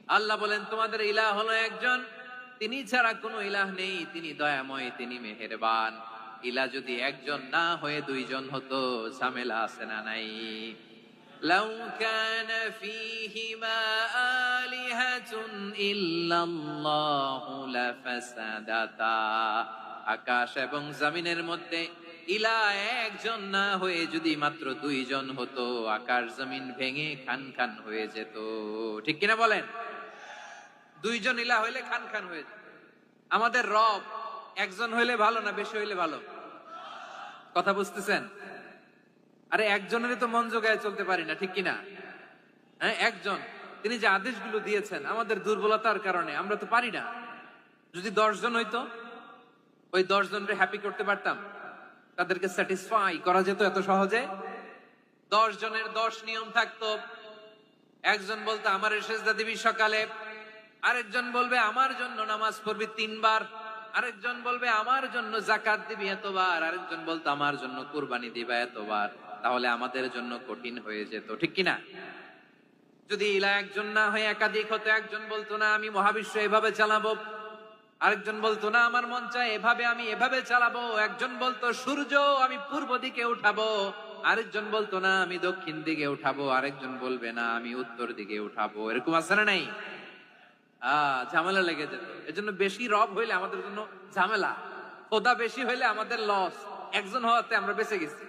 আল্লাহ বলেন তোমাদের ইলাহ হলো একজন, তিনি ছাড়া কোনো ইলাহ নেই, তিনি দয়াময়, তিনি মেহেরবান। ইলাহ যদি একজন না হয়ে দুইজন হতো, ঝামেলা আছে না নাই? লাউ কানা ফীহিমা আলিহাতুন ইল্লাল্লাহু লাফাসাদাতা। আকাশ এবং জমিনের মধ্যে ইলাহ একজন না হয়ে যদি মাত্র দুইজন হতো, আকাশ জমিন ভেঙে খান খান হয়ে যেত। ঠিক কিনা বলেন? দুইজন ইলাহ হইলে খান খান হয়ে যেত। আমাদের রব একজন হইলে ভালো না বেশি হইলে ভালো? কথা বুঝতেছেন? আরে একজনের তো মন জোগায় চলতে পারি না, ঠিক কিনা? হ্যাঁ, একজন, তিনি যে আদেশগুলো দিয়েছেন আমাদের দুর্বলতার কারণে আমরা তো পারি না। যদি 10 জন হইতো, ওই 10 জনকে হ্যাপি করতে পারতাম, তাদেরকে স্যাটিসফাই করা যেত এত সহজে? 10 জনের 10 নিয়ম থাকতো। একজন বলতো আমার সেজদা দিবি সকালে, আরেকজন বলবে আমার জন্য নামাজ পড়বি 3 বার, আরেকজন বলবে আমার জন্য যাকাত দিবি এতবার, আরেকজন বলতো আমার জন্য কুরবানি দিবা এতবার। তাহলে আমাদের জন্য কঠিন হয়ে যেত, ঠিক কিনা? যদি ইলাহ একজন না হয়ে একাধিক হতো, একজন বলতো না আমি মহাবিশ্ব এভাবে চালাবো, আরেকজন বলতো না আমার মন চায় এভাবে, আমি এভাবে চালাবো, একজন বলতো সূর্য আমি পূর্ব দিকে উঠাবো, আরেকজন বলতো না আমি দক্ষিণ দিকে উঠাবো, আরেকজন বলবে না আমি উত্তর দিকে উঠাবো। এরকম আছে না নাই? ঝামেলা লেগে যেত। এজন্য বেশি রব হইলে আমাদের জন্য ঝামেলা, খোদা বেশি হইলে আমাদের লস। একজন হওয়াতে আমরা বেঁচে গেছি।